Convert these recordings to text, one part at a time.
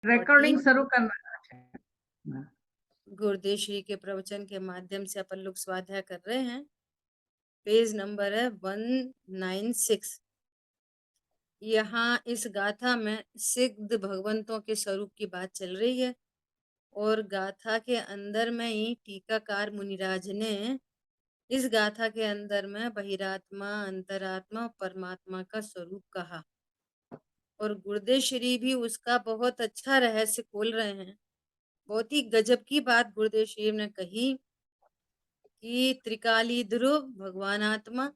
Recording 14 शुरू करना। अच्छा। गुरुदेव श्री के प्रवचन के माध्यम से अपन लोग स्वाध्याय कर रहे हैं। पेज नंबर है 196। यहाँ इस गाथा में सिद्ध भगवंतों के स्वरूप की बात चल रही है और गाथा के अंदर में ही टीकाकार मुनिराज ने इस गाथा के अंदर में बहिरात्मा, अंतरात्मा और परमात्मा का स्वरूप कहा और गुरुदेव श्री भी उसका बहुत अच्छा रहस्य खोल रहे हैं। बहुत ही गजब की बात गुरुदेव श्री ने कही कि त्रिकाली ध्रुव भगवान आत्मा,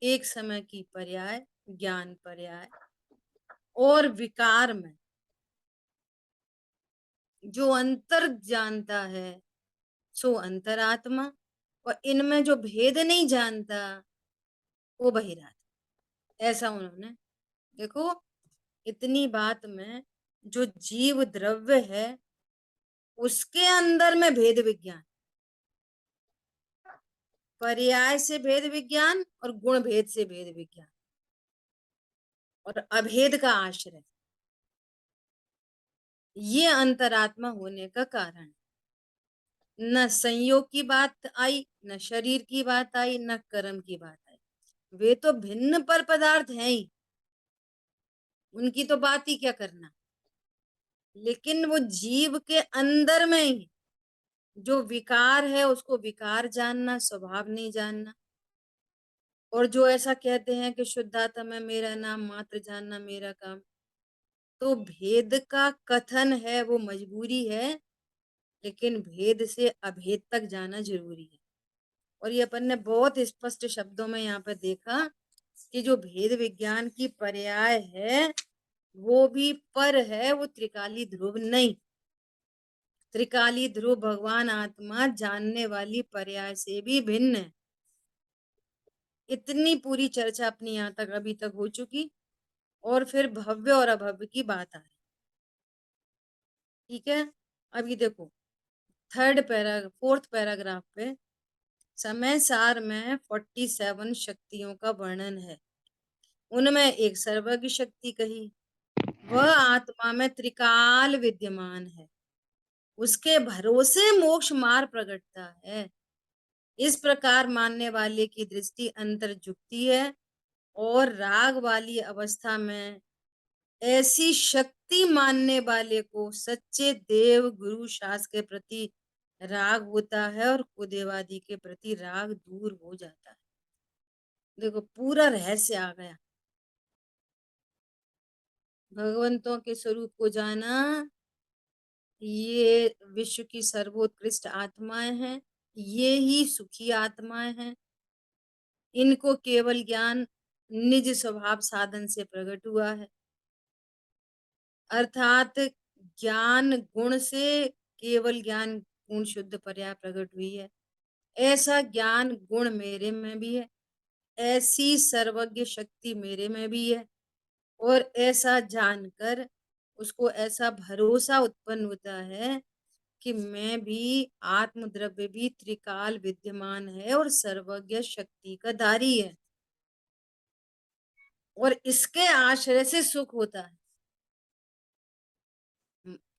एक समय की पर्याय, ज्ञान पर्याय और विकार में जो अंतर जानता है सो अंतरात्मा, और इनमें जो भेद नहीं जानता वो बहिरात्मा। ऐसा उन्होंने, देखो इतनी बात में जो जीव द्रव्य है उसके अंदर में भेद विज्ञान, पर्याय से भेद विज्ञान और गुण भेद से भेद विज्ञान और अभेद का आश्रय, ये अंतरात्मा होने का कारण। न संयोग की बात आई, न शरीर की बात आई, न कर्म की बात आई। वे तो भिन्न पर पदार्थ हैं ही, उनकी तो बात ही क्या करना। लेकिन वो जीव के अंदर में ही जो विकार है उसको विकार जानना, स्वभाव नहीं जानना। और जो ऐसा कहते हैं कि शुद्धात्मा में मेरा नाम मात्र जानना मेरा काम, तो भेद का कथन है वो मजबूरी है, लेकिन भेद से अभेद तक जाना जरूरी है। और ये अपन ने बहुत स्पष्ट शब्दों में यहाँ पे देखा कि जो भेद विज्ञान की पर्याय है वो भी पर है, वो त्रिकाली ध्रुव नहीं। त्रिकाली ध्रुव भगवान आत्मा जानने वाली पर्याय से भी भिन्न है। इतनी पूरी चर्चा अपनी यहाँ तक अभी तक हो चुकी और फिर भव्य और अभव्य की बात आ रही। ठीक है, अभी देखो फोर्थ पैराग्राफ पे समय सार में 47 शक्तियों का वर्णन है। उनमें एक सर्वज्ञ शक्ति कही, वह आत्मा में त्रिकाल विद्यमान है, उसके भरोसे मोक्ष मार्ग प्रकटता है। इस प्रकार मानने वाले की दृष्टि अंतर झुकती है और राग वाली अवस्था में ऐसी शक्ति मानने वाले को सच्चे देव गुरु शास्त्र के प्रति राग होता है और कुदेवादि के प्रति राग दूर हो जाता है। देखो पूरा रहस्य आ गया। भगवंतों के स्वरूप को जाना, ये विश्व की सर्वोत्कृष्ट आत्माएं हैं, ये ही सुखी आत्माएं हैं। इनको केवल ज्ञान निज स्वभाव साधन से प्रकट हुआ है, अर्थात ज्ञान गुण से केवल ज्ञान गुण शुद्ध पर्याय प्रकट हुई है। ऐसा ज्ञान गुण मेरे में भी है, ऐसी सर्वज्ञ शक्ति मेरे में भी है, और ऐसा जानकर उसको ऐसा भरोसा उत्पन्न होता है कि मैं भी आत्मद्रव्य भी त्रिकाल विद्यमान है और सर्वज्ञ शक्ति का धारी है, और इसके आश्रय से सुख होता है।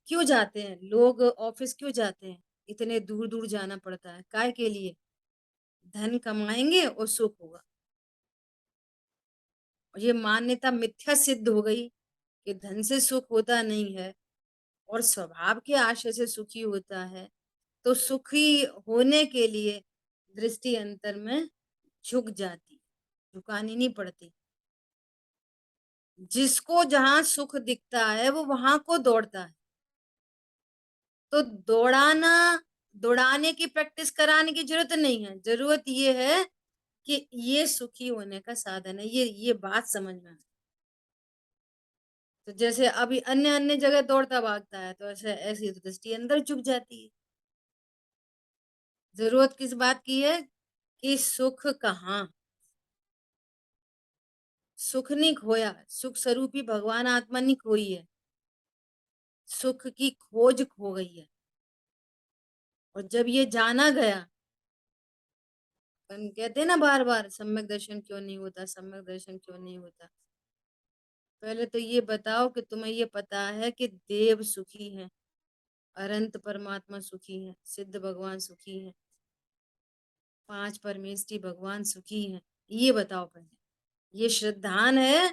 क्यों जाते हैं लोग ऑफिस, क्यों जाते हैं? इतने दूर दूर जाना पड़ता है, काय के लिए? धन कमाएंगे और सुख होगा। और ये मान्यता मिथ्या सिद्ध हो गई कि धन से सुख होता नहीं है और स्वभाव के आशय से सुखी होता है। तो सुखी होने के लिए दृष्टि अंतर में झुक जाती, झुकानी नहीं पड़ती। जिसको जहां सुख दिखता है वो वहां को दौड़ता है। तो दौड़ाने की प्रैक्टिस कराने की जरूरत नहीं है। जरूरत ये है कि ये सुखी होने का साधन है, ये बात समझ में आए। तो जैसे अभी अन्य अन्य जगह दौड़ता भागता है, तो ऐसे ऐसी तो दृष्टि अंदर झुक जाती है। जरूरत किस बात की है कि सुख कहाँ? सुख नहीं खोया, सुख स्वरूपी भगवान आत्मा नहीं खोई है, सुख की खोज खो गई है। और जब ये जाना गया, कहते हैं ना बार बार, सम्यक दर्शन क्यों नहीं होता, सम्यक दर्शन क्यों नहीं होता? पहले तो ये बताओ कि तुम्हें ये पता है कि देव सुखी है, अनंत परमात्मा सुखी है, सिद्ध भगवान सुखी है, पांच परमेष्ठी भगवान सुखी हैं, ये बताओ पहले। ये श्रद्धान है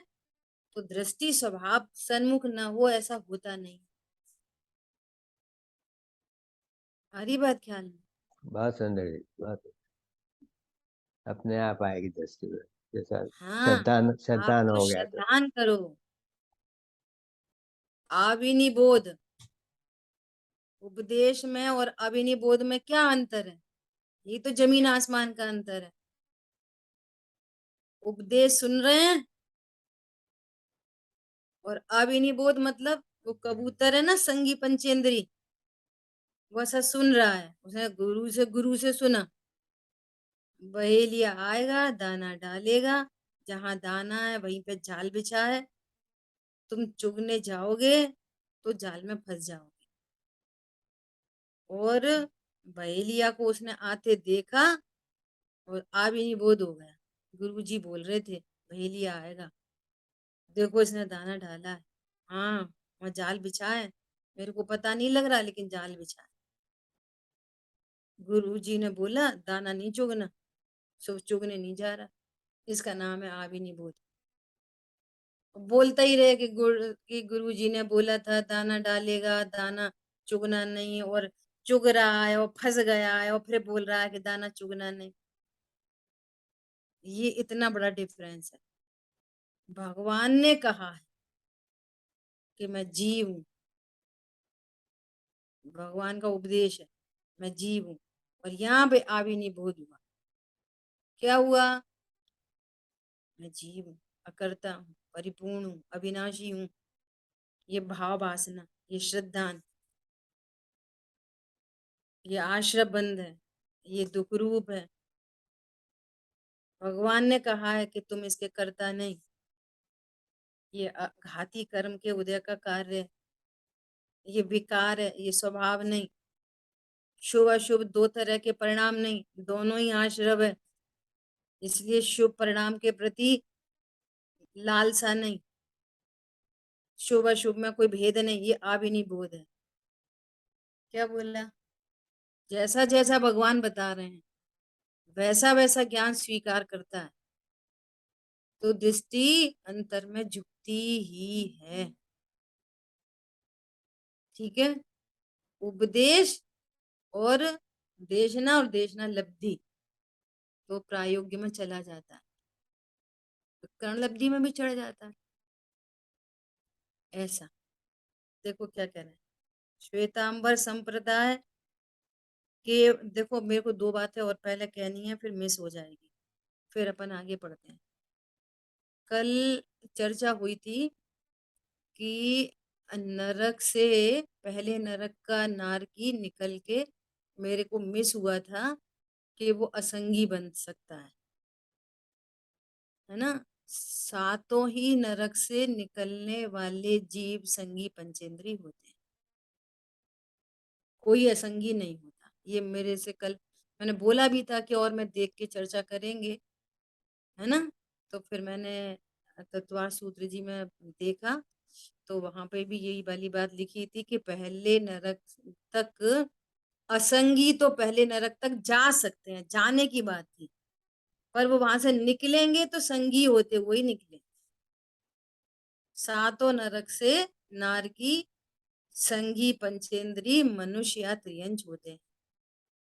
तो दृष्टि स्वभाव सन्मुख न हो ऐसा होता नहीं। आ रही बात ख्याल में? बहुत सुंदर जी, बहुत अपने आप आएगी दृष्टि में, जैसा हाँ, श्रद्धान आप श्रद्धान तो हो गया तो। श्रद्धान करो। अविनिबोध, उपदेश में और अविनिबोध में क्या अंतर है? ये तो जमीन आसमान का अंतर है। उपदेश सुन रहे हैं और अविनिबोध मतलब वो कबूतर है ना, संगी पंचेंद्री, वो ऐसा सुन रहा है, उसने गुरु से सुना। बहेलिया आएगा, दाना डालेगा, जहां दाना है वहीं पे जाल बिछा है, तुम चुगने जाओगे तो जाल में फंस जाओगे। और बहेलिया को उसने आते देखा और आ भी नहीं बोध हो गया। गुरुजी बोल रहे थे बहेलिया आएगा, देखो इसने दाना डाला है, हाँ वहाँ जाल बिछा है, मेरे को पता नहीं लग रहा लेकिन जाल बिछा है। गुरुजी ने बोला दाना नहीं चुगना, सो चुगने नहीं जा रहा, इसका नाम है आ भी नहीं बोध। बोलता ही रहे कि गुरुजी ने बोला था दाना डालेगा, दाना चुगना नहीं, और चुग रहा है और फंस गया है और फिर बोल रहा है कि दाना चुगना नहीं। ये इतना बड़ा डिफरेंस है। भगवान ने कहा है कि मैं जीव हूं, भगवान का उपदेश है मैं जीव हूं, और यहाँ पे आविर्भूत हुआ। क्या हुआ? मैं जीव हूँ, अकर्ता हूँ, परिपूर्ण हूँ, अविनाशी हूँ। ये भाव वासना, ये श्रद्धा, ये आश्रय बंध है, ये दुख रूप है। भगवान ने कहा है कि तुम इसके कर्ता नहीं, ये घाती कर्म के उदय का कार्य है, ये विकार है, ये स्वभाव नहीं। शुभ अशुभ दो तरह के परिणाम नहीं, दोनों ही आश्रव है। इसलिए शुभ परिणाम के प्रति लालसा नहीं, शुभ अशुभ में कोई भेद नहीं, ये अविनिबोध है। क्या बोला? जैसा जैसा भगवान बता रहे हैं वैसा वैसा ज्ञान स्वीकार करता है तो दृष्टि अंतर में झुकती ही है। ठीक है? उपदेश और देशना, और देशना लब्धि तो प्रायोग्य में चला जाता है, तो कर्ण लब्धि में भी चढ़ जाता है। ऐसा देखो क्या कह रहे हैं श्वेतांबर संप्रदाय के। देखो मेरे को दो बातें और पहले कहनी है, फिर मिस हो जाएगी, फिर अपन आगे पढ़ते हैं। कल चर्चा हुई थी कि नरक से, पहले नरक का नारकी निकल के मेरे को मिस हुआ था कि वो असंगी बन सकता है ना। सातों ही नरक से निकलने वाले जीव संगी पंचेंद्री होते हैं, कोई असंगी नहीं होता। ये मेरे से कल मैंने बोला भी था कि और मैं देख के चर्चा करेंगे, है ना। तो फिर मैंने तत्वार सूत्र जी में देखा तो वहां पे भी यही वाली बात लिखी थी कि पहले नरक तक असंगी तो पहले नरक तक जा सकते हैं, जाने की बात थी, पर वो वहां से निकलेंगे तो संगी होते हुए ही निकले। सातों नरक से नारकी संगी पंचेंद्री मनुष्य या त्रियंच होते हैं।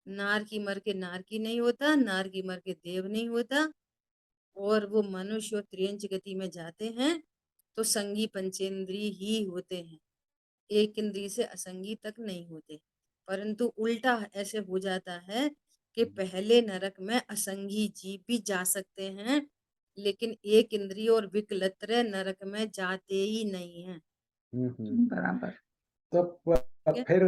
नार की मर के नार की नहीं होता, नार की मर के देव नहीं होता, और वो मनुष्य और त्रियंच गति में जाते हैं तो संगी पंचेंद्री ही होते हैं, एक इंद्री से असंगी तक नहीं होते। परंतु उल्टा ऐसे हो जाता है कि पहले नरक में असंगी जीव भी जा सकते हैं, लेकिन एक इंद्रिय और विकलत्र नरक में जाते ही नहीं है। बराबर। तो क्या? फिर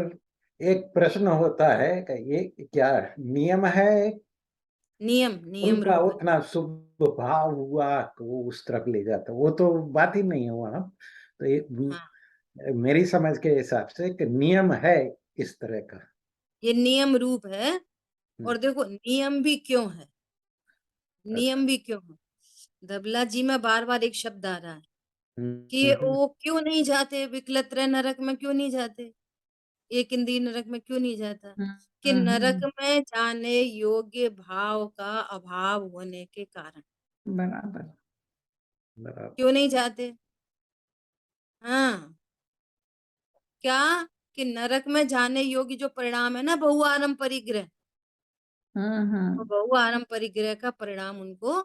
एक प्रश्न होता है कि ये क्या नियम है? नियम, नियम उनका रूप है। उतना शुभ भाव हुआ तो वो उस तरफ ले जाता, वो तो बात ही नहीं हुआ ना। तो ये हाँ, मेरी समझ के हिसाब से कि नियम है इस तरह का। ये नियम रूप है। हम्म, और देखो नियम भी क्यों है, अच्छा। नियम भी क्यों है। धबला जी में बार बार एक शब्द आ रहा है, कि वो क्यों नहीं जाते, विकलत्र नरक में क्यों नहीं जाते, एक इंद्रिय नरक में क्यों नहीं जाता, कि नरक में जाने योग्य भाव का अभाव होने के कारण बराबर। बराबर। क्यों नहीं जाते। हाँ, क्या कि नरक में जाने योग्य जो परिणाम है ना बहुआरम परिग्रह, वो बहुआरम परिग्रह का परिणाम उनको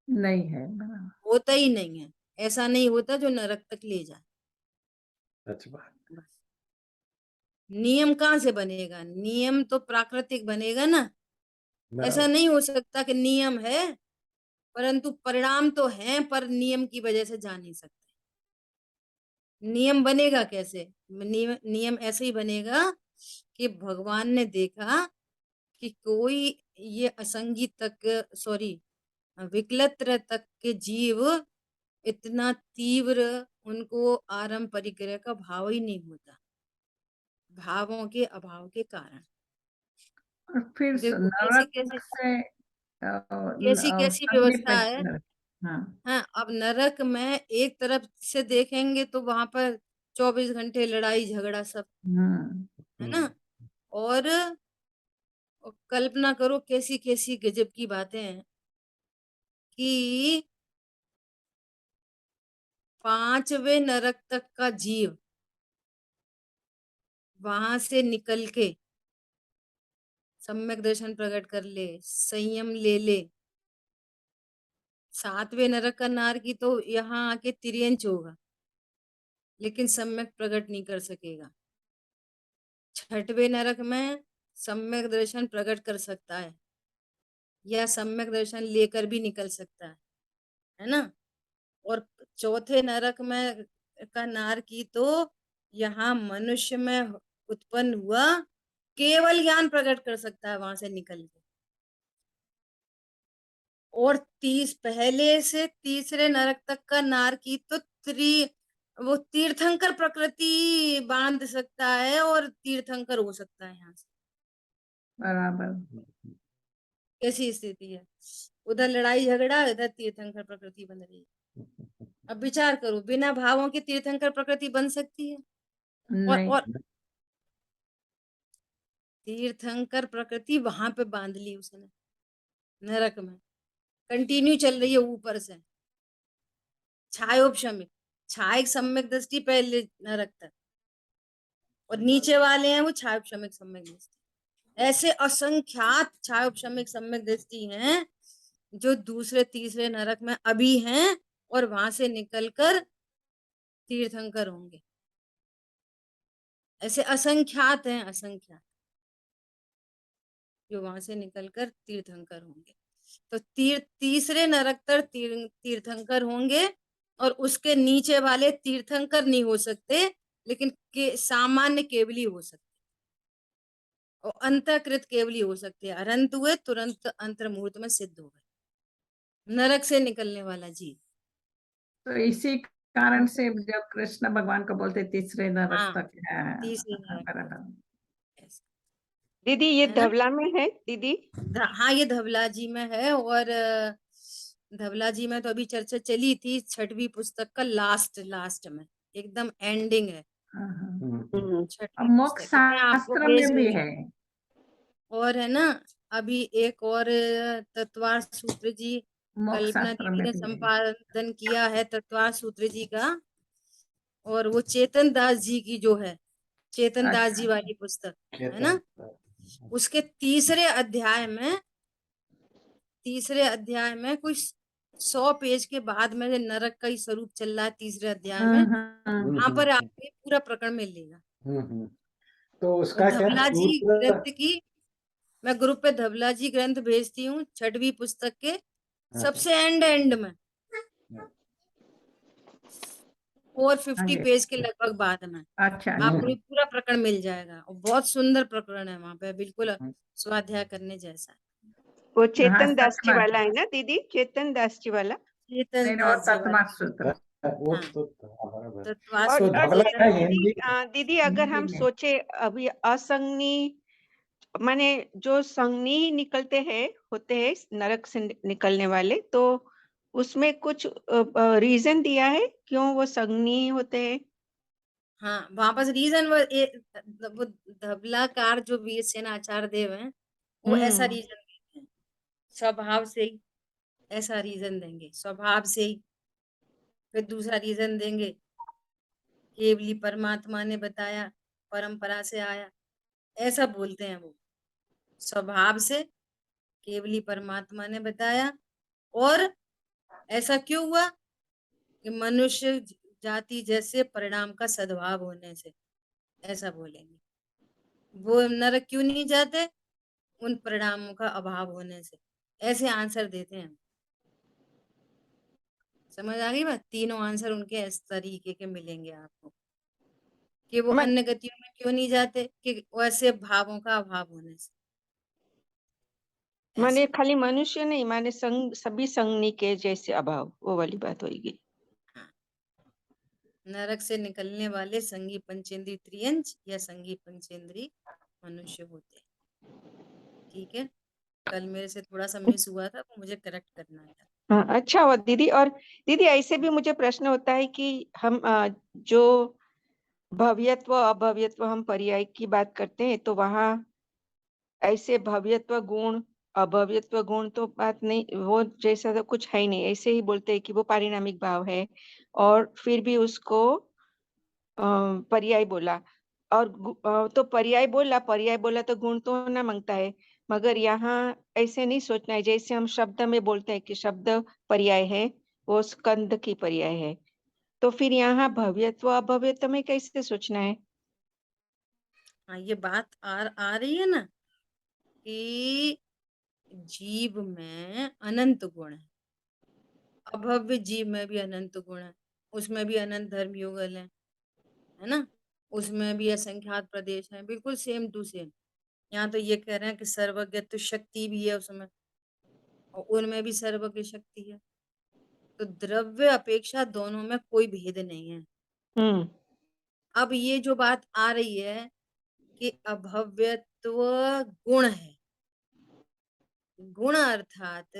नहीं है, बराबर। होता ही नहीं है। ऐसा नहीं होता जो नरक तक ले जाए। सच बात। बस नियम कहाँ से बनेगा, नियम तो प्राकृतिक बनेगा ना। ऐसा बराबर। नहीं हो सकता कि नियम है परंतु परिणाम तो है पर नियम की वजह से जा नहीं सकते। नियम बनेगा कैसे, नियम ऐसे ही बनेगा कि भगवान ने देखा कि कोई ये असंगी तक सॉरी विकलत्र तक के जीव इतना तीव्र उनको आरंभ परिग्रह का भाव ही नहीं होता, भावों के अभाव के कारण। और फिर देखो कैसी नरक कैसी से कैसी कैसी व्यवस्था है। नरक। हाँ। हाँ, अब नरक में एक तरफ से देखेंगे तो वहां पर 24 घंटे लड़ाई झगड़ा सब है ना। और कल्पना करो कैसी कैसी गजब की बातें हैं कि 5वें नरक तक का जीव वहां से निकल के सम्यक दर्शन प्रकट कर ले, संयम ले ले, 7वें नरक का नार की तो यहाँ आके तिर्यंच होगा लेकिन सम्यक प्रकट नहीं कर सकेगा। 6वें नरक में सम्यक दर्शन प्रकट कर सकता है या सम्यक दर्शन लेकर भी निकल सकता है ना। और 4थे नरक में का नार की तो यहाँ मनुष्य में उत्पन्न हुआ केवल ज्ञान प्रकट कर सकता है वहां से निकल के। और पहले से तीसरे नरक तक का नार की तो वो तीर्थंकर प्रकृति बांध सकता है और तीर्थंकर हो सकता है यहाँ से। बराबर। कैसी स्थिति है, उधर लड़ाई झगड़ा, इधर तीर्थंकर प्रकृति बन रही है। अब विचार करो बिना भावों के तीर्थंकर प्रकृति बन सकती है। नहीं। और तीर्थंकर प्रकृति वहां पे बांध ली उसने नरक में, कंटिन्यू चल रही है ऊपर से। छायोपशमिक, छायक सम्यक दृष्टि पहले नरक तक और नीचे वाले हैं वो छायोपशमिक सम्यक दृष्टि। ऐसे असंख्यात छायोपशमिक सम्यक दृष्टि हैं जो दूसरे तीसरे नरक में अभी हैं और वहां से निकलकर तीर्थंकर होंगे। ऐसे असंख्यात हैं, असंख्यात जो वहां से निकलकर तीर्थंकर होंगे। तो तीसरे नरक तक तीर्थंकर होंगे और उसके नीचे वाले तीर्थंकर नहीं हो सकते लेकिन सामान्य केवली हो सकते और अंतकृत केवली हो सकते हैं। अरंत हुए तुरंत अंतर मुहूर्त में सिद्ध हो गए नरक से निकलने वाला जीव। तो इसी कारण से जब कृष्ण भगवान को बोलते तीसरे नरक हाँ, तक है। तीसरे नरक बराबर। ऐसा दीदी ये है ना? धवला में है दीदी? हाँ, ये धवला जी में है। और धवला जी में तो अभी चर्चा चली थी 6वीं पुस्तक का लास्ट में एकदम एंडिंग है हाँ, हाँ। 6वीं मोक्ष पुस्तक मैं आपको शास्त्र भेज में भी दूंगी। है। और है ना, अभी एक और तत्वार सूत्र जी मोक्ष कल्पना शास्त्र दीदी में ने भी है। संपादन किया है तत्वार सूत्र जी का। और वो चेतन दास जी की जो है चेतन दास जी वाली पुस्तक है ना, उसके तीसरे अध्याय में कुछ 100 पेज के बाद में नरक का ही स्वरूप चल रहा है तीसरे अध्याय में। वहां पर आपको पूरा प्रकरण मिलेगा। तो और उसका क्या धवला जी सूत्र? ग्रंथ की मैं ग्रुप पे धवला जी ग्रंथ भेजती हूँ 6वीं पुस्तक के सबसे एंड में 450 पेज के लगभग बाद में अच्छा। आपको ये पूरा प्रकरण मिल जाएगा। और बहुत सुंदर प्रकरण है वहां पे, बिल्कुल स्वाध्याय करने जैसा। वो हाँ, चेतन दास जी सच बात। वाला है ना दीदी? चेतन दास जी वाला? चेतन नहीं, वो दास जी वाला तत्वार सूत्र। वो हाँ, तो बराबर। तत्वार और सूत्र धवला दीदी का चेतन हिंदी दीदी अगर हम हिंदी में। सोचे अभी असंगनी माने जो संगनी निकलते हैं होते हैं नरक से निकलने वाले, तो उसमें कुछ रीजन दिया है क्यों वो संज्ञी होते हैं? हाँ, वापस रीजन वो धबलाकार जो वीरसेन आचार्य देव हैं, वो ऐसा हम्म रीजन देते हैं, स्वभाव से ही ऐसा रीजन देंगे, स्वभाव से ही। फिर दूसरा रीजन देंगे, केवली परमात्मा ने बताया, परंपरा से आया, ऐसा बोलते हैं वो। स्वभाव से केवली परमात्मा ने बताया, और ऐसा क्यों हुआ कि मनुष्य जाति जैसे परिणाम का सद्भाव होने से, ऐसा बोलेंगे। वो नरक क्यों नहीं जाते? उन परिणामों का अभाव होने से। ऐसे आंसर देते हैं। समझ आ गई बात? तीनों आंसर उनके इस तरीके के मिलेंगे आपको, कि वो मन, अन्य गतियों में क्यों नहीं जाते, कि वैसे भावों का अभाव होने से। माने ऐसे खाली मनुष्य नहीं, माने सभी संज्ञी के जैसे अभाव, वो वाली बात होगी। हाँ, नरक से निकलने वाले संगी पंचेंद्री त्रियंच या संगी पंचेंद्री मनुष्य होते हैं। ठीक है, कल मेरे से थोड़ा सा मिस हुआ था, तो मुझे करेक्ट करना था। हाँ, अच्छा हुआ दीदी। और दीदी ऐसे भी मुझे प्रश्न होता है कि हम जो भव्यत्व अभव्यत्व हम पर्याय की बात करते हैं, तो वहाँ ऐसे भव्यत्व गुण अभव्यत्व गुण तो बात नहीं, वो जैसा तो कुछ है ही नहीं। ऐसे ही बोलते हैं कि वो पारिणामिक भाव है, और फिर भी उसको पर्याय बोला। और तो पर्याय बोला तो गुण तो ना मांगता है। मगर यहाँ ऐसे नहीं सोचना है जैसे हम शब्द में बोलते हैं कि शब्द पर्याय है, वो स्कंद की पर्याय है। तो फिर यहाँ भव्यत्व अभव्यत्व में कैसे सोचना है? हाँ, ये बात आ रही है ना, कि जीव में अनंत गुण है, अभव्य जीव में भी अनंत गुण है, उसमें भी अनंत धर्म युगल है ना, उसमें भी असंख्यात प्रदेश है, बिल्कुल सेम टू सेम। यहाँ तो ये कह रहे हैं कि सर्वज्ञ तो शक्ति भी है उसमें, और उनमें भी सर्वज्ञ शक्ति है। तो द्रव्य अपेक्षा दोनों में कोई भेद नहीं है। हम्म अब ये जो बात आ रही है कि अभव्यत्व गुण है, गुण अर्थात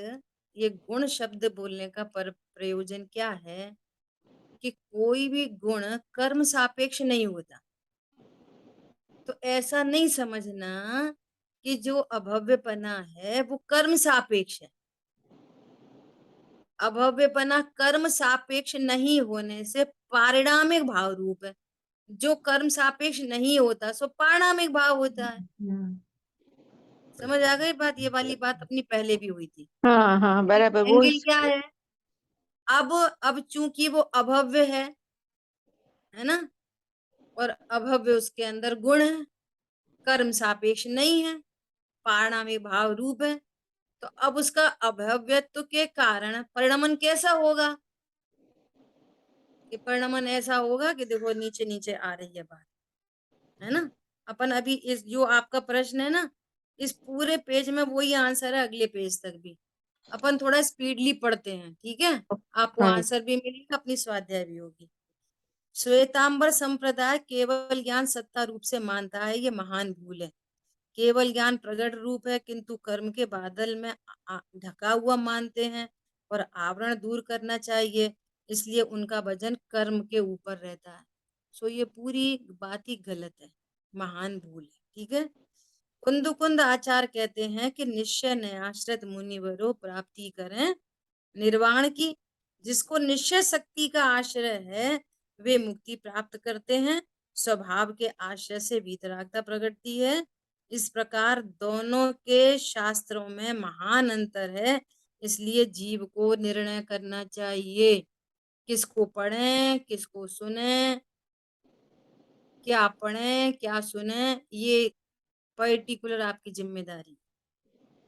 ये गुण शब्द बोलने का प्रयोजन क्या है, कि कोई भी गुण कर्म सापेक्ष नहीं होता। तो ऐसा नहीं समझना कि जो अभव्यपना है वो कर्म सापेक्ष है। अभव्यपना कर्म सापेक्ष नहीं होने से पारिणामिक भाव रूप है। जो कर्म सापेक्ष नहीं होता सो पारिणामिक भाव होता है। समझ आ गई बात? ये वाली बात अपनी पहले भी हुई थी। हाँ हाँ, बराबर। वो एंगल क्या है? अब चूंकि वो अभव्य है ना, और अभव्य उसके अंदर गुण है, कर्म सापेक्ष नहीं है, पारिणामिक भाव रूप है, तो अब उसका अभव्यत्व के कारण परिणमन कैसा होगा? कि परिणमन ऐसा होगा कि देखो नीचे नीचे आ रही है बात, है ना। अपन अभी इस जो आपका प्रश्न है ना, इस पूरे पेज में वही आंसर है, अगले पेज तक भी। अपन थोड़ा स्पीडली पढ़ते हैं, ठीक है? आपको हाँ आंसर भी मिलेगा, अपनी स्वाध्याय भी होगी। श्वेतांबर संप्रदाय केवल ज्ञान सत्ता रूप से मानता है, ये महान भूल है। केवल ज्ञान प्रगट रूप है, किंतु कर्म के बादल में ढका हुआ मानते हैं, और आवरण दूर करना चाहिए, इसलिए उनका वजन कर्म के ऊपर रहता है। सो ये पूरी बात ही गलत है, महान भूल है। ठीक है, कुंद आचार्य कहते हैं कि निश्चय न्याश्रित मुनिवरों प्राप्ति करें निर्वाण की। जिसको निश्चय शक्ति का आश्रय है वे मुक्ति प्राप्त करते हैं। स्वभाव के आश्रय से वीतरागता प्रगटती है। इस प्रकार दोनों के शास्त्रों में महान अंतर है, इसलिए जीव को निर्णय करना चाहिए किसको पढ़ें किसको सुने, क्या पढ़ें क्या सुने, ये पर्टिकुलर आपकी जिम्मेदारी।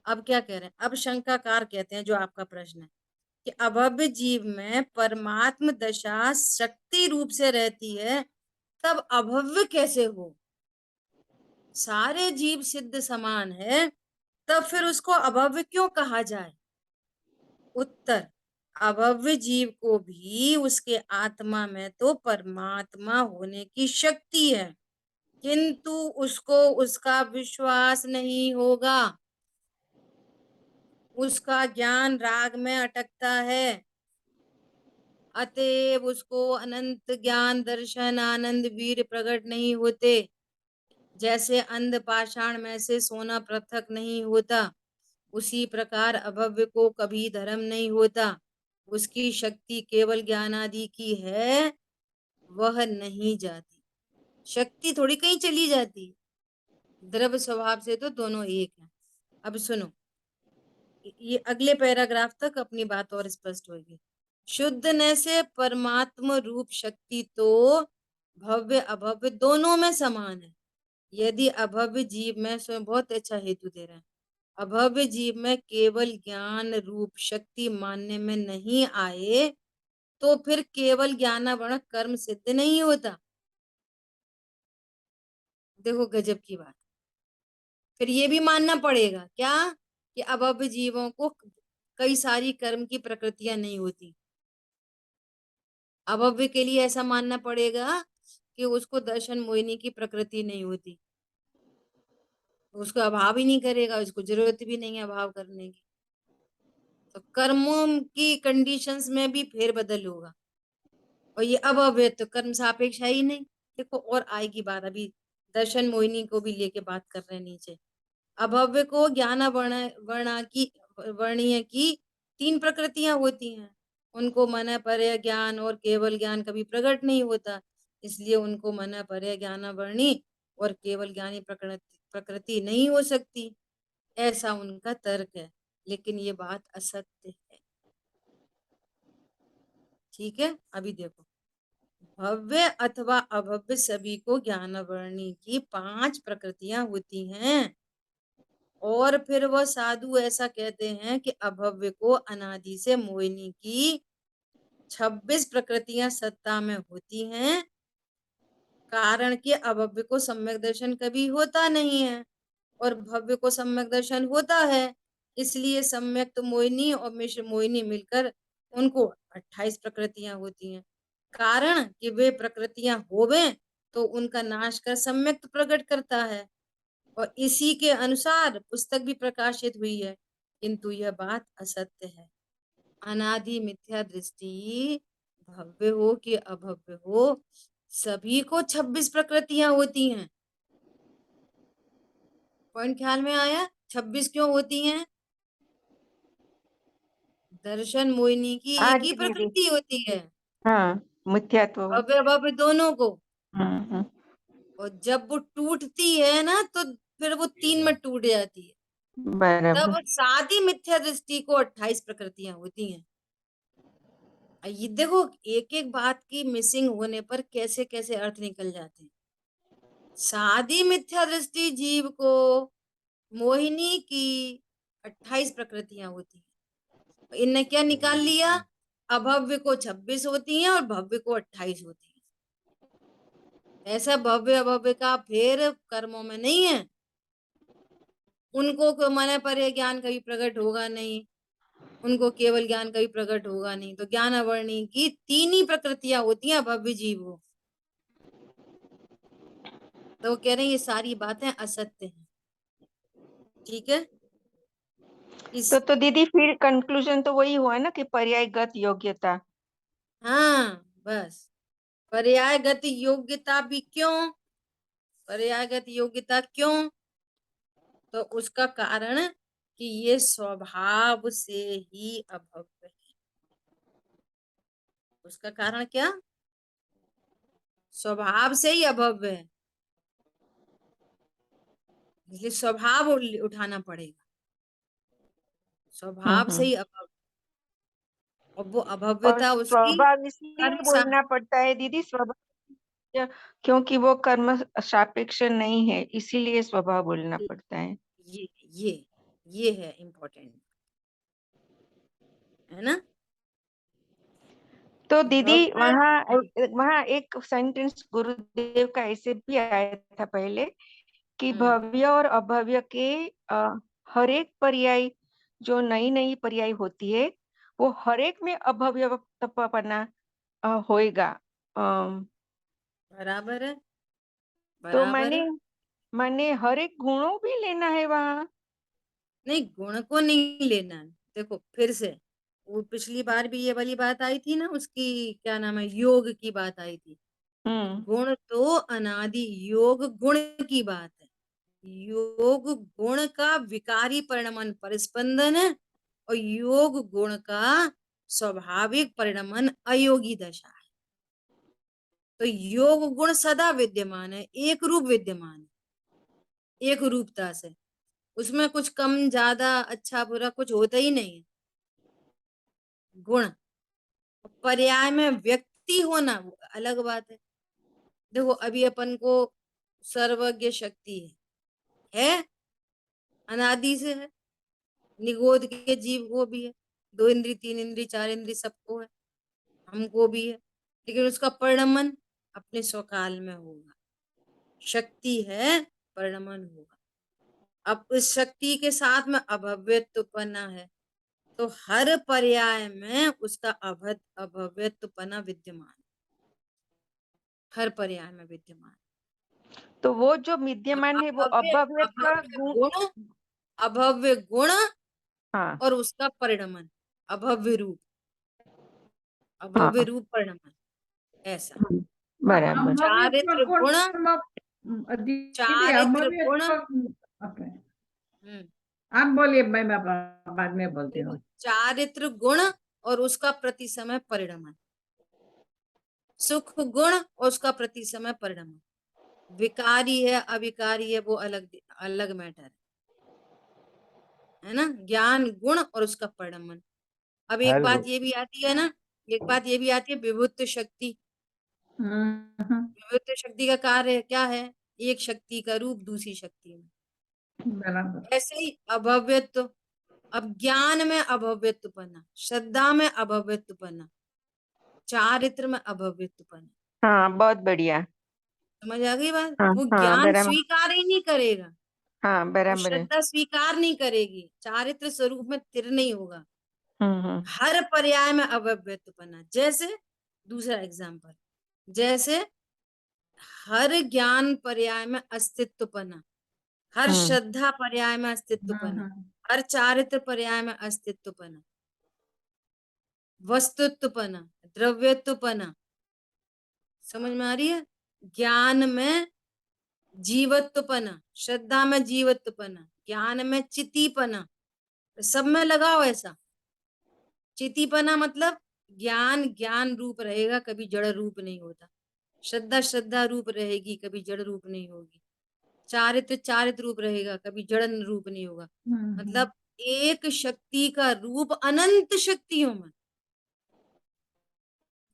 अब क्या कह रहे हैं? अब शंकाकार कहते हैं, जो आपका प्रश्न है कि अभव्य जीव में परमात्म दशा शक्ति रूप से रहती है, तब अभव्य कैसे हो? सारे जीव सिद्ध समान है, तब फिर उसको अभव्य क्यों कहा जाए? उत्तर, अभव्य जीव को भी उसके आत्मा में तो परमात्मा होने की शक्ति है, किंतु उसको उसका विश्वास नहीं होगा, उसका ज्ञान राग में अटकता है, अतएव उसको अनंत ज्ञान दर्शन आनंद वीर प्रकट नहीं होते। जैसे अंध पाषाण में से सोना पृथक नहीं होता, उसी प्रकार अभव्य को कभी धर्म नहीं होता। उसकी शक्ति केवल ज्ञानादि की है, वह नहीं जाती। शक्ति थोड़ी कहीं चली जाती, द्रव्य स्वभाव से तो दोनों एक है। अब सुनो, ये अगले पैराग्राफ तक अपनी बात और स्पष्ट होगी। शुद्ध न से परमात्म रूप शक्ति तो भव्य अभव्य दोनों में समान है। यदि अभव्य जीव में, स्वयं बहुत अच्छा हेतु दे रहे हैं, अभव्य जीव में केवल ज्ञान रूप शक्ति मानने में नहीं आए तो फिर केवल ज्ञानावरण कर्म सिद्ध नहीं होता। देखो गजब की बात। फिर ये भी मानना पड़ेगा क्या कि अभव्य जीवों को कई सारी कर्म की प्रकृतियां नहीं होती। अभव्य के लिए ऐसा मानना पड़ेगा कि उसको दर्शन मोहिनी की प्रकृति नहीं होती, उसको अभाव ही नहीं करेगा, उसको जरूरत भी नहीं है अभाव करने की। तो कर्मों की कंडीशंस में भी फेरबदल होगा, और ये अभव्य तो कर्म सापेक्ष है ही नहीं। देखो और आएगी बात, अभी दर्शन मोहिनी को भी लेके बात कर रहे हैं नीचे। अभव्य को ज्ञान वर्णीय की 3 प्रकृतियां होती हैं, उनको मन पर्य ज्ञान और केवल ज्ञान कभी प्रकट नहीं होता, इसलिए उनको मन पर्य ज्ञान वर्णी और केवल ज्ञानी प्रकृति नहीं हो सकती, ऐसा उनका तर्क है। लेकिन ये बात असत्य है। ठीक है, अभी देखो, भव्य अथवा अभव्य सभी को ज्ञानवर्णी की 5 प्रकृतियां होती हैं, और फिर वह साधु ऐसा कहते हैं कि अभव्य को अनादि से मोहिनी की 26 प्रकृतियां सत्ता में होती हैं, कारण कि अभव्य को सम्यक दर्शन कभी होता नहीं है और भव्य को सम्यक दर्शन होता है, इसलिए सम्यक तो मोहिनी और मिश्र मोहिनी मिलकर उनको 28 प्रकृतियां होती हैं। कारण कि वे प्रकृतियां होवे तो उनका नाश कर सम्यक प्रकट करता है, और इसी के अनुसार पुस्तक भी प्रकाशित हुई है, किंतु यह बात असत्य है। अनादि मिथ्या दृष्टि भव्य हो कि अभव्य हो, सभी को 26 प्रकृतियां होती हैं। पॉइंट ख्याल में आया? 26 क्यों होती हैं? दर्शन मोहिनी की हाँ एक ही जी दीदी, प्रकृति होती है, हाँ मिथ्यात्व। भव्य भव्य दोनों को। हम्म। और जब वो टूटती है ना तो फिर वो 3 में टूट जाती है, तब बराबर। सादी मिथ्या दृष्टि को 28 प्रकृतियां होती हैं। ये देखो एक एक बात की मिसिंग होने पर कैसे कैसे अर्थ निकल जाते हैं। सादी मिथ्या दृष्टि जीव को मोहिनी की 28 प्रकृतियां होती हैं, इनने क्या निकाल लिया, अभव्य को 26 होती हैं और भव्य को 28 होती हैं। ऐसा भव्य अभव्य का फेर कर्मों में नहीं है। उनको मन पर ज्ञान कभी प्रकट होगा नहीं, उनको केवल ज्ञान कभी प्रकट होगा नहीं, तो ज्ञान अवर्णी की 3 ही प्रकृतियां होती हैं भव्य जीव को। तो वो कह रहे हैं ये सारी बातें असत्य हैं। ठीक है, इस तो दीदी फिर कंक्लूजन तो वही हुआ ना कि पर्यायगत योग्यता। हाँ बस, पर्यायगत योग्यता भी क्यों, पर्यायगत योग्यता क्यों, तो उसका कारण कि ये स्वभाव से ही अभव्य है। उसका कारण क्या, स्वभाव से ही अभव्य है, इसलिए स्वभाव उठाना पड़ेगा, स्वभाव से हम्म। ही अभव्य। और वो और अभव्यता उसकी स्वभाव इसलिए कर्म बोलना पड़ता है दीदी, स्वभाव क्योंकि वो कर्म सापेक्ष नहीं है, इसीलिए स्वभाव बोलना पड़ता है। ये ये ये है इम्पोर्टेंट, है ना। तो दीदी भव्य वहाँ एक सेंटेंस गुरुदेव का ऐसे भी आया था पहले कि भव्य और अभव्य के हर एक पर्याय, जो नई नई पर्याय होती है वो हर एक में अभव्यपना होएगा। बराबर है, तो बराबर मैंने है। मैंने हर एक गुणों भी लेना है वहाँ। नहीं, गुण को नहीं लेना है। देखो फिर से, वो पिछली बार भी ये वाली बात आई थी ना, उसकी क्या नाम है, योग की बात आई थी। गुण तो अनादि, योग गुण की बात है। योग गुण का विकारी परिणमन परिस्पंदन है, और योग गुण का स्वाभाविक परिणमन अयोगी दशा है। तो योग गुण सदा विद्यमान है, एक रूप विद्यमान है, एक रूपता से, उसमें कुछ कम ज्यादा अच्छा बुरा कुछ होता ही नहीं है। गुण पर्याय में व्यक्ति होना वो अलग बात है। देखो अभी अपन को सर्वज्ञ शक्ति है, अनादि से है, निगोद के जीव को भी है, 2 इंद्री 3 इंद्री 4 इंद्री सबको है, हमको भी है, लेकिन उसका परिणमन अपने स्वकाल में होगा। शक्ति है, परिणमन होगा। अब उस शक्ति के साथ में अभव्यत्वपना है, तो हर पर्याय में उसका अभव्यत्वपना विद्यमान है, हर पर्याय में विद्यमान। तो वो जो विद्यमान है वो अभव्यत्व गुण। अभव्य गुण हाँ और उसका परिणमन, अभव्य रूप, हाँ अभव्य रूप परिणमन, ऐसा। बराबर। चारित्र गुण, दीदी चारित्र गुण, ओके हम्म, आप बोलिए, मैं बाद में बोलती देखो हूँ। चारित्र गुण और उसका प्रति समय परिणमन, सुख गुण और उसका प्रति समय परिणमन, विकारी है अविकारी है वो अलग अलग मैटर है ना। ज्ञान गुण और उसका परिणमन। अब एक हर बात ये भी आती है ना, एक बात ये भी आती है, विभुत शक्ति। विभुत शक्ति का कार्य क्या है, एक शक्ति का रूप दूसरी शक्ति में। बराबर। ऐसे ही अभव्यत्व, अब ज्ञान में अभव्यत्वपना, श्रद्धा में अभव्यत्वपना, चारित्र में अभव्यत्वपना। हाँ बहुत बढ़िया। समझ आ गई बात। हाँ वो हाँ ज्ञान बराबर। स्वीकार ही नहीं करेगा, हाँ वो बराबर है। श्रद्धा स्वीकार नहीं करेगी, चारित्र स्वरूप में स्थिर नहीं होगा। हम्म। हर पर्याय में अभव्यत्वपना। जैसे दूसरा एग्जाम्पल, जैसे हर ज्ञान पर्याय में अस्तित्वपना, हर हम्म श्रद्धा पर्याय में अस्तित्वपना, हर चारित्र पर्याय में अस्तित्वपना, वस्तुत्वपना, द्रव्यत्वपना। समझ में आ रही है। ज्ञान में जीवत्वपना, श्रद्धा में जीवत्वपना, ज्ञान में चितिपना, सब में लगाओ ऐसा। चितिपना मतलब ज्ञान ज्ञान रूप रहेगा, कभी जड़ रूप नहीं होता। श्रद्धा श्रद्धा रूप रहेगी, कभी जड़ रूप नहीं होगी। चारित्र चारित्र रूप रहेगा, कभी जड़ रूप नहीं होगा। मतलब एक शक्ति का रूप अनंत शक्तियों में।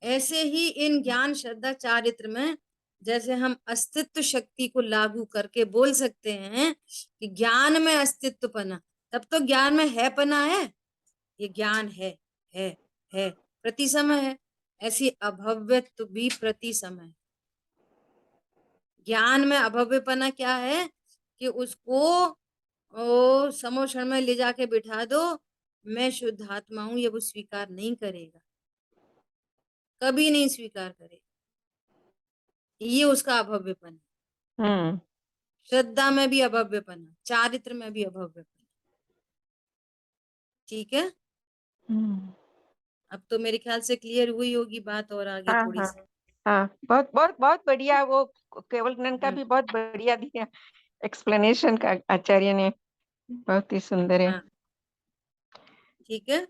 ऐसे ही इन ज्ञान श्रद्धा चारित्र में जैसे हम अस्तित्व शक्ति को लागू करके बोल सकते हैं कि ज्ञान में अस्तित्वपना, तब तो ज्ञान में है पना है, ये ज्ञान है है प्रति समय है। ऐसी अभव्यत्व भी प्रति समय। ज्ञान में अभव्यपना क्या है कि उसको समोक्षण में ले जाके बिठा दो, मैं शुद्ध आत्मा हूं, ये वो स्वीकार नहीं करेगा, कभी नहीं स्वीकार करेगा। ये उसका अभव्यपन है। श्रद्धा में भी अभव्यपना, चारित्र में भी अभव्यपना। ठीक है, अब तो मेरे ख्याल से क्लियर हुई होगी बात, और आगे हाँ थोड़ी हाँ सी। हाँ बहुत बहुत बहुत बढ़िया। वो केवल ज्ञान का भी बहुत बढ़िया दिया एक्सप्लेनेशन का आचार्य ने, बहुत ही सुंदर है। हाँ ठीक है।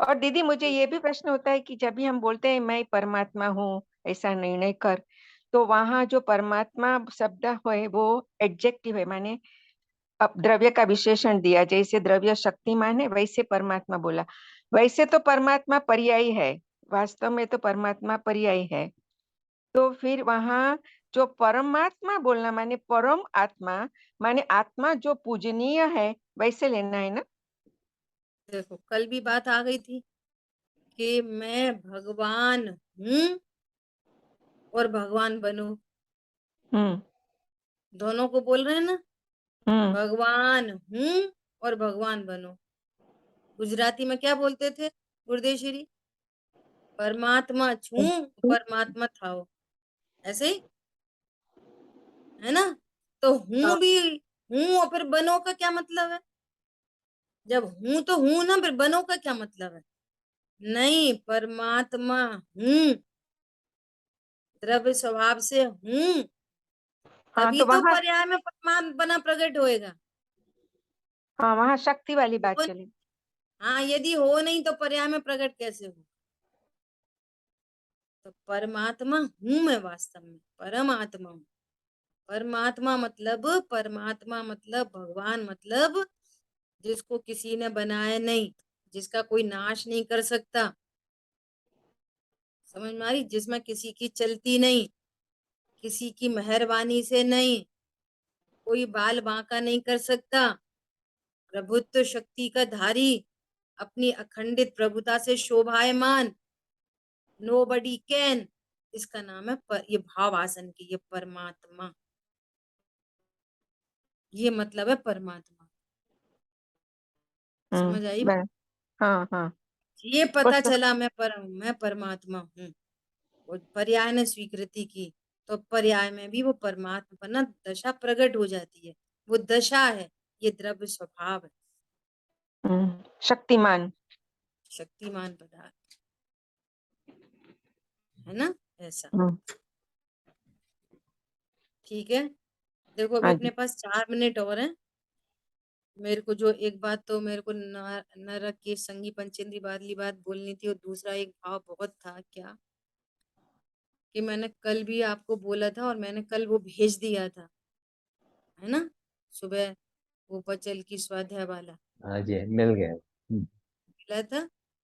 और दीदी मुझे ये भी प्रश्न होता है कि जब भी हम बोलते हैं मैं परमात्मा हूँ ऐसा निर्णय कर, तो वहां जो परमात्मा शब्द है वो एडजेक्टिव है, माने अब द्रव्य का विशेषण दिया, जैसे द्रव्य शक्तिमान है वैसे परमात्मा बोला। वैसे तो परमात्मा पर्यायी है, वास्तव में तो परमात्मा पर्यायी है। तो फिर वहां जो परमात्मा बोलना माने परम आत्मा, माने आत्मा जो पूजनीय है वैसे लेना है ना। देखो कल भी बात आ गई थी कि मैं भगवान हूं और भगवान बनो, दोनों को बोल रहे हैं ना। भगवान हूं और भगवान बनो। गुजराती में क्या बोलते थे गुरुदेव श्री, परमात्मा छू परमात्मा थाओ, ऐसे ही है ना। तो हूं भी हूं और फिर बनो का क्या मतलब है, जब हूं तो हूं ना, फिर बनो का क्या मतलब है? नहीं, परमात्मा हूं, द्रव्य स्वभाव से हूं, हाँ तभी तो तो वहाँ, पर्याय में परमात्मा प्रकट होएगा। हाँ वहाँ शक्ति वाली बात हो- चली। हाँ, यदि हो नहीं तो पर्याय में प्रकट कैसे हो? तो परमात्मा हूं मैं, वास्तव में परमात्मा हूं। परमात्मा मतलब भगवान, मतलब जिसको किसी ने बनाया नहीं, जिसका कोई नाश नहीं कर सकता, समझ में आ रही? जिसमें किसी की चलती नहीं, किसी की मेहरबानी से नहीं, कोई बाल बांका नहीं कर सकता, प्रभुत्व शक्ति का धारी, अपनी अखंडित प्रभुता से शोभायमान, नोबडी कैन, इसका नाम है ये भाव आसन की, ये परमात्मा, ये मतलब है परमात्मा। समझ आई बात? बस, हाँ हाँ। ये पता कुछ चला मैं परमात्मा हूँ, और पर्याय ने स्वीकृति की, तो पर्याय में भी वो परमात्मा ना दशा प्रकट हो जाती है। वो दशा है, ये द्रव्य स्वभाव है, शक्तिमान। शक्तिमान पदार्थ है ना, ऐसा। हम्म, ठीक है, देखो अभी हाँ अपने जी। पास 4 मिनट और हैं। मेरे को जो एक बात तो मेरे को नरक की संगी पंचेंद्री वाली बात बोलनी थी, और दूसरा एक भाव बहुत था क्या, कि मैंने कल भी आपको बोला था, और मैंने कल वो भेज दिया था, है ना, सुबह, वो बचल की स्वाध्याय वाला हाँ जी, मिल गया। मिला था,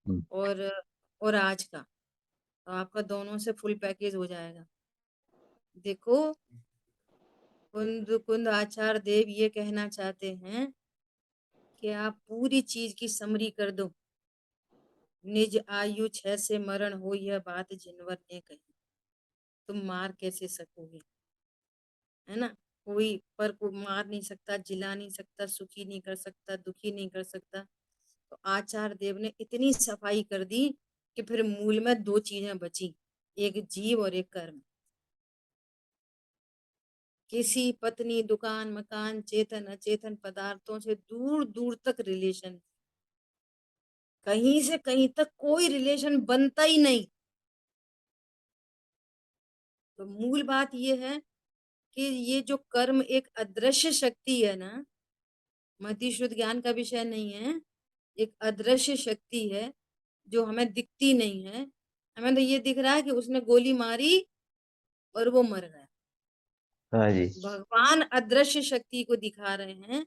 हम्म, और और आज का, तो आपका दोनों से फुल पैकेज हो जाएगा। देखो, कुंद आचार्य देव ये कहना चाहते हैं कि आप पूरी चीज की समरी कर दो। निज आयु 6 से मरण हो, यह बात जिनवर ने कही, तुम मार कैसे सकोगे, है ना? कोई मार नहीं सकता, जिला नहीं सकता, सुखी नहीं कर सकता, दुखी नहीं कर सकता। तो आचार्य देव ने इतनी सफाई कर दी कि फिर मूल में 2 चीजें बची, एक जीव और एक कर्म। किसी पत्नी, दुकान, मकान, चेतन अचेतन पदार्थों से दूर दूर तक रिलेशन, कहीं से कहीं तक कोई रिलेशन बनता ही नहीं। तो मूल बात ये है कि ये जो कर्म एक अदृश्य शक्ति है ना, मति शुद्ध ज्ञान का विषय नहीं है, एक अदृश्य शक्ति है जो हमें दिखती नहीं है। हमें तो ये दिख रहा है कि उसने गोली मारी और वो मर गया। हाँ जी। भगवान अदृश्य शक्ति को दिखा रहे हैं,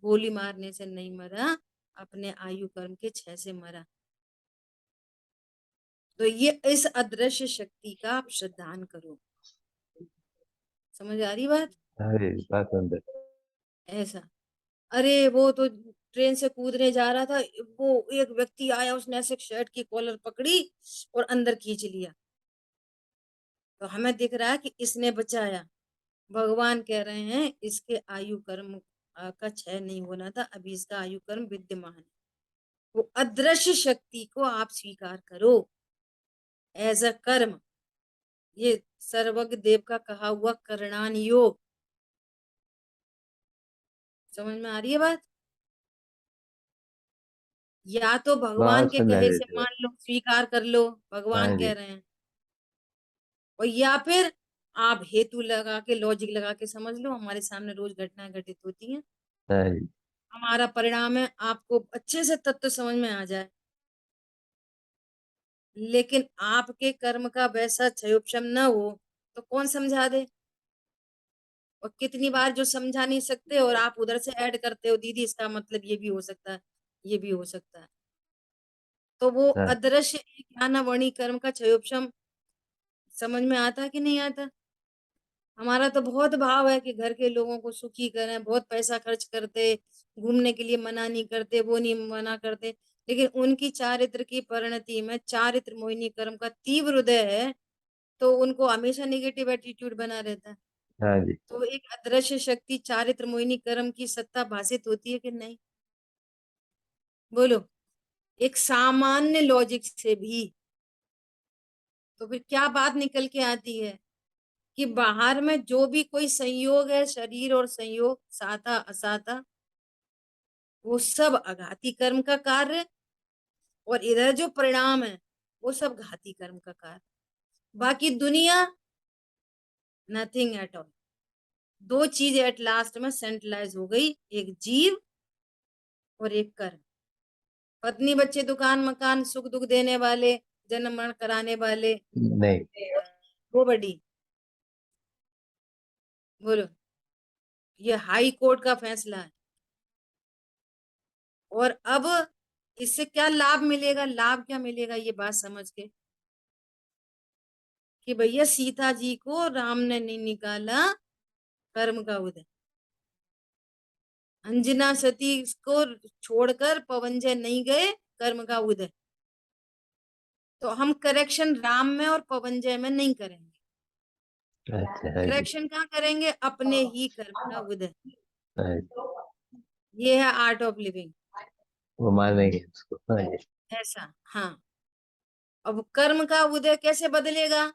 गोली मारने से नहीं मरा, अपने आयु कर्म के 6 से मरा। तो ये इस अदृश्य शक्ति का आप श्रद्धान करो। समझ आ रही बात? हाँ जी, बात सुंदर। ऐसा, अरे वो तो ट्रेन से कूदने जा रहा था, वो एक व्यक्ति आया, उसने ऐसे शर्ट की कॉलर पकड़ी और अंदर खींच लिया, तो हमें दिख रहा है कि इसने बचाया। भगवान कह रहे हैं इसके आयु कर्म का क्षय नहीं होना था, अभी इसका आयु कर्म विद्यमान है। वो अदृश्य शक्ति को आप स्वीकार करो एज अ कर्म। ये सर्वज्ञ देव का कहा हुआ करणान योग, समझ में आ रही है बात? या तो भगवान बहुत के सुंदर कहे है से तो। मान लो, स्वीकार कर लो, भगवान हाँ कह जी। रहे हैं, और या फिर आप हेतु लगा के, लॉजिक लगा के समझ लो। हमारे सामने रोज घटनाएं घटित होती हैं, हाँ जी। हमारा परिणाम है आपको अच्छे से तत्व समझ में आ जाए, लेकिन आपके कर्म का वैसा क्षयोपशम न हो तो कौन समझा दे? और कितनी बार जो समझा नहीं सकते, और आप उधर से ऐड करते हो, दीदी इसका मतलब ये भी हो सकता है, ये भी हो सकता है। तो वो हाँ अदृश्य ज्ञानावणी कर्म का क्षयोपशम समझ में आता है कि नहीं आता? हमारा तो बहुत भाव है कि घर के लोगों को सुखी करें, बहुत पैसा खर्च करते, घूमने के लिए मना नहीं करते, वो नहीं मना करते, लेकिन उनकी चारित्र की परिणति में चारित्र मोहिनी कर्म का तीव्र हृदय है, तो उनको हमेशा नेगेटिव एटीट्यूड बना रहता है। हाँ जी। तो एक अदृश्य शक्ति चारित्र मोहिनी कर्म की सत्ता भाषित होती है कि नहीं? बोलो, एक सामान्य लॉजिक से भी। तो फिर क्या बात निकल के आती है कि बाहर में जो भी कोई संयोग है, शरीर और संयोग, साता असाता, वो सब अघाती कर्म का कार्य, और इधर जो परिणाम है वो सब घाती कर्म का कार्य। बाकी दुनिया नथिंग एट ऑल। दो चीज एट लास्ट में सेंट्रलाइज हो गई, एक जीव और एक कर्म। पत्नी बच्चे दुकान मकान सुख दुख देने वाले, जन्म मरण कराने वाले, नहीं, वो बड़ी। बोलो, ये हाई कोर्ट का फैसला है। और अब इससे क्या लाभ मिलेगा, लाभ क्या मिलेगा, ये बात समझ के कि भैया सीता जी को राम ने नहीं निकाला, कर्म का उदय। अंजना सती को छोड़कर पवनजय नहीं गए, कर्म का उदय। तो हम करेक्शन राम में और पवनजय में नहीं करेंगे, अच्छा, हाँ जी, करेक्शन कहाँ करेंगे, अपने ही कर्म का उदय। हाँ जी, ये है आर्ट ऑफ लिविंग। वो मानेंगे उसको, हाँ जी, ऐसा, हाँ। अब कर्म का उदय कैसे बदलेगा,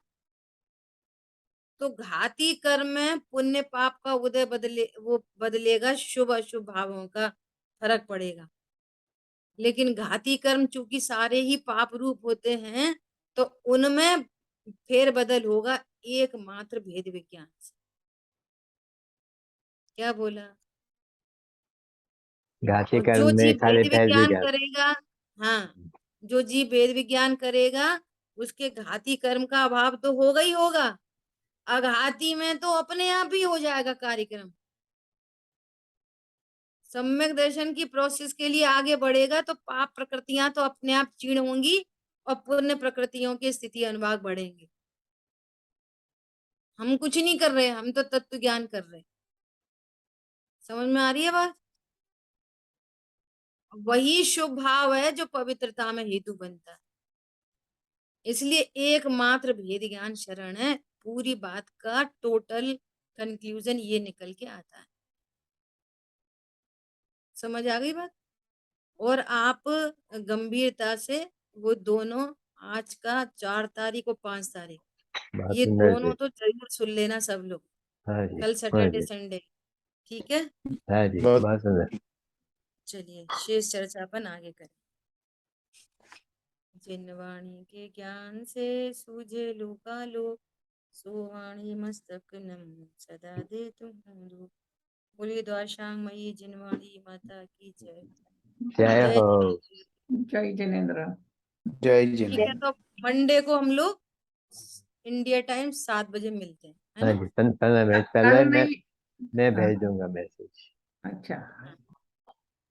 तो घाती कर्म में पुण्य पाप का उदय बदलेगा, शुभ अशुभ भावों का फर्क पड़ेगा। लेकिन घाती कर्म चूंकि सारे ही पाप रूप होते हैं, तो उनमें फेरबदल होगा एकमात्र भेद विज्ञान से। क्या बोला? घाती और कर्म जो में जीव खाली वेद भेद विज्ञान विज्ञान। करेगा, हाँ, जो जीव वेद विज्ञान करेगा उसके घाती कर्म का अभाव तो होगा ही होगा, अघाती में तो अपने आप ही हो जाएगा कार्यक्रम। सम्यक दर्शन की प्रोसेस के लिए आगे बढ़ेगा तो पाप प्रकृतियां तो अपने आप क्षीण होंगी और पुण्य प्रकृतियों की स्थिति अनुभाग बढ़ेंगे। हम कुछ नहीं कर रहे, हम तो तत्व ज्ञान कर रहे। समझ में आ रही है बात? वही शुभ भाव है जो पवित्रता में हेतु बनता है। इसलिए एकमात्र भेद ज्ञान शरण है। पूरी बात का टोटल कंक्लूजन ये निकल के आता है। समझ आ गई बात? और आप गंभीरता से वो दोनों, आज का 4 तारीख और 5 तारीख, बात ये सुंदर दोनों जी, तो जरूर सुन लेना सब लोग। हाँ जी, कल हाँ सैटरडे जी, संडे, ठीक है? हाँ जी, बहुत बहुत सुंदर। चलिए शेष चर्चा अपन आगे करें। जिन वाणी के ज्ञान से सूझे लोकालोक, सो वाणी मस्तक नम सदा दे तुम दूर। बोलिए द्वारशांग मई जिनवाणी माता की जय। जय जय हो। जय जिनेन्द्र। जय ठीक जिनेन्द्र। है, तो मंडे को हम लोग इंडिया टाइम 7 बजे मिलते हैं, है हाँ ना? जी, 15 मिनट कल पहले नहीं। मैं हाँ, भेज दूंगा मैसेज। अच्छा,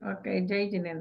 ओके, जय जिनेन्द्र।